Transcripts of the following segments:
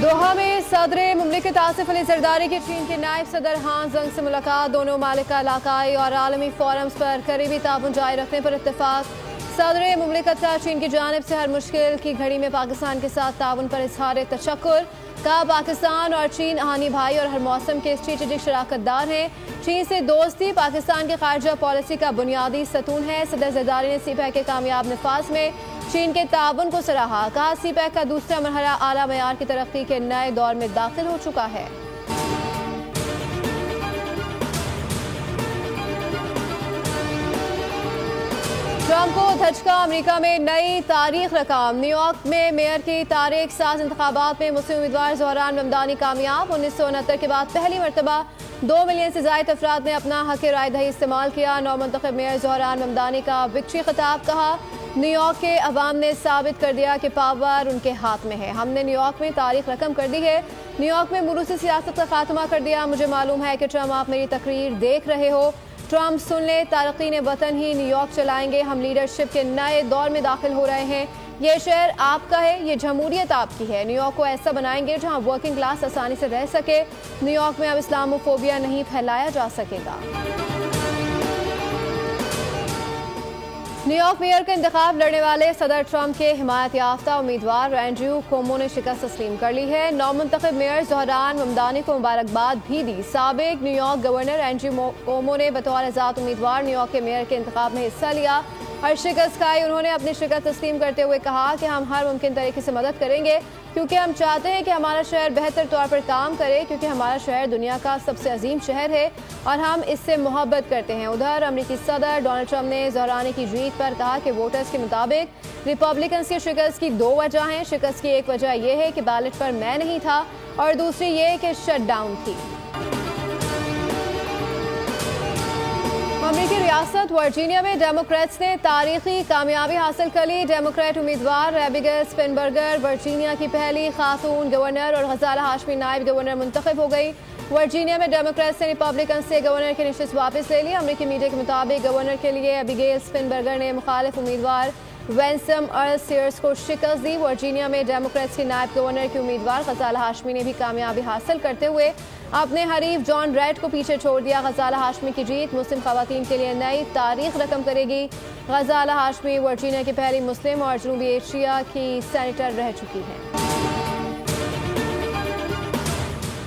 दोहा में सदर मुमलिकत आसिफ अली जरदारी की चीन के नायब सदर हान जंग से मुलाकात। दोनों मालिका इलाकाई और आलमी फोरम्स पर करीबी ताउन जारी रखने पर इत्तेफाक। सदर मुमलिकत का चीन की जानिब से हर मुश्किल की घड़ी में पाकिस्तान के साथ ताउन पर इजहार तशक्कुर। कहा पाकिस्तान और चीन आहानी भाई और हर मौसम के स्ट्रेटेजिक शराकतदार हैं। चीन से दोस्ती पाकिस्तान की खारजा पॉलिसी का बुनियादी सतून है। सदर जरदारी ने सीपैक के कामयाब नफाज में चीन के ताउन को सराहा। कहा सीपैक का दूसरा मरहला आला मयार की तरक्की के नए दौर में दाखिल हो चुका है। ट्रंप को धचका, अमेरिका में नई तारीख रकाम। न्यूयॉर्क में मेयर की तारीख साज इंतखाबात में मुस्लिम उम्मीदवार ज़ोहरान ममदानी कामयाब। 1969 के बाद पहली मरतबा 2 मिलियन से ज्यादा अफराद ने अपना हक राय दही इस्तेमाल किया। नौमुंतखब मेयर ज़ोहरान ममदानी का विक्ट्री खिताब। कहा न्यूयॉर्क के अवाम ने साबित कर दिया कि पावर उनके हाथ में है। हमने न्यूयॉर्क में तारीख रकम कर दी है। न्यूयॉर्क में मुलूसी सियासत का खात्मा कर दिया। मुझे मालूम है कि ट्रंप आप मेरी तकरीर देख रहे हो। ट्रंप सुन ले, तारकीन वतन ही न्यूयॉर्क चलाएंगे। हम लीडरशिप के नए दौर में दाखिल हो रहे हैं। ये शहर आपका है, ये जमहूरियत आपकी है। न्यूयॉर्क को ऐसा बनाएंगे जहां वर्किंग क्लास आसानी से रह सके। न्यूयॉर्क में अब इस्लामोफोबिया नहीं फैलाया जा सकेगा। न्यूयॉर्क मेयर का इंतखाब लड़ने वाले सदर ट्रंप के हिमायत याफ्ता उम्मीदवार एंड्रयू कोमो ने शिकस्त तस्लीम कर ली है। नौमुंतखब मेयर ज़ोहरान ममदानी को मुबारकबाद भी दी। साबिक न्यूयॉर्क गवर्नर एंड्रयू कोमो ने बतौर आज़ाद उम्मीदवार न्यूयॉर्क के मेयर के इंतखाब में हिस्सा लिया और शिकस्त खाई। उन्होंने अपनी शिकस्त तस्लीम करते हुए कहा कि हम हर मुमकिन तरीके से मदद करेंगे क्योंकि हम चाहते हैं कि हमारा शहर बेहतर तौर पर काम करे, क्योंकि हमारा शहर दुनिया का सबसे अजीम शहर है और हम इससे मोहब्बत करते हैं। उधर अमेरिकी सदर डोनाल्ड ट्रंप ने ज़ोहरानी की जीत पर कहा कि वोटर्स के मुताबिक रिपब्लिकन्स की शिकस्त की 2 वजह हैं। शिकस्त की एक वजह यह है कि बैलेट पर मैं नहीं था और दूसरी ये कि शटडाउन थी। अमेरिकी रियासत वर्जीनिया में डेमोक्रेट्स ने तारीखी कामयाबी हासिल कर ली। डेमोक्रेट उम्मीदवार एबिगेल स्पिनबर्गर वर्जीनिया की पहली खातून गवर्नर और गजाला हाशमी नायब गवर्नर मुंतखब हो गई। वर्जीनिया में डेमोक्रेट्स ने रिपब्लिकन से गवर्नर की नशिस्त वापस ले ली। अमेरिकी मीडिया के मुताबिक गवर्नर के लिए एबिगेल स्पिनबर्गर ने मुखालिफ उम्मीदवार वेंसम अर्ल सीयर्स को शिकस्त दी। वर्जीनिया में डेमोक्रेट्स की नायब गवर्नर की उम्मीदवार गजाला हाशमी ने भी कामयाबी हासिल करते हुए अपने हरीफ जॉन रेड को पीछे छोड़ दिया। गजाला हाशमी की जीत मुस्लिम खवातीन के लिए नई तारीख रकम करेगी। गजाला हाशमी वर्जीनिया की पहली मुस्लिम और जनूबी एशिया की सेनेटर रह चुकी हैं।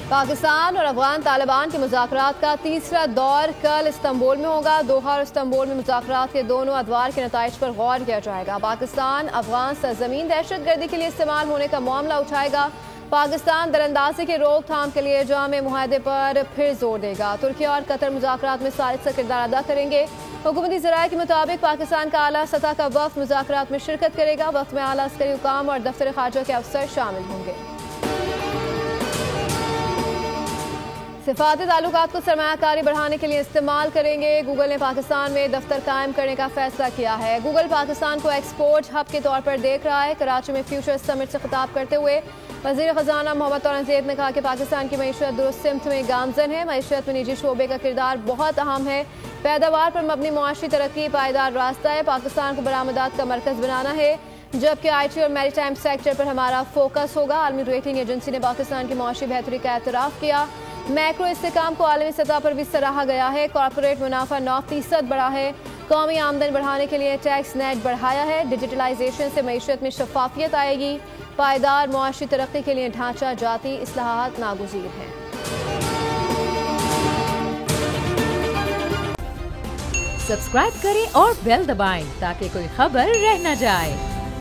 पाकिस्तान और अफगान तालिबान के मुज़ाकरात का तीसरा दौर कल इस्तांबुल में होगा। दोहा और इस्तांबुल में मुज़ाकरात के दोनों अदवार के नताइज पर गौर किया जाएगा। पाकिस्तान अफगान सरजमीन दहशतगर्दी के लिए इस्तेमाल होने का मामला उठाएगा। पाकिस्तान दरअंदाजी के रोकथाम के लिए जामे मुआहदे पर फिर जोर देगा। तुर्की और कतर मुज़ाकरात में सालिस का किरदार अदा करेंगे। हुकूमती ज़राए के मुताबिक पाकिस्तान का आला सतह का वफ़द मुज़ाकरात में शिरकत करेगा। वफ़द में आला अस्करी हुकाम और दफ्तर खारजा के अफसर शामिल होंगे। सिफारती ताल्लुकात को सरमायाकारी बढ़ाने के लिए इस्तेमाल करेंगे। गूगल ने पाकिस्तान में दफ्तर कायम करने का फैसला किया है। गूगल पाकिस्तान को एक्सपोर्ट हब के तौर पर देख रहा है। कराची में फ्यूचर समिट से खिताब करते हुए वज़ीर ख़जाना मोहम्मद औरंगज़ेब ने कहा कि पाकिस्तान की मईशत दुरुस्त सिमत में गामजन है। मईशत में निजी शोबे का किरदार बहुत अहम है। पैदावार पर मबनी मुआशी तरक्की पायदार रास्ता है। पाकिस्तान को बरामदात का मरकज़ बनाना है, जबकि IT और मैरीटाइम सेक्टर पर हमारा फोकस होगा। आलमी रेटिंग एजेंसी ने पाकिस्तान की मुआशी बेहतरी का एतराफ़ किया। मैक्रो इस्तेकाम को आलमी सतह पर भी सराहा गया है। कॉर्पोरेट मुनाफा 9% बढ़ा है। कौमी आमदन बढ़ाने के लिए टैक्स नेट बढ़ाया है। डिजिटलाइजेशन से मईशत में शफाफियत आएगी। पायदार मुआशी तरक्की के लिए ढांचा जाती इस्लाहात नागुज़ीर हैं। सब्सक्राइब करें और बेल दबाएं ताकि कोई खबर रह न जाए।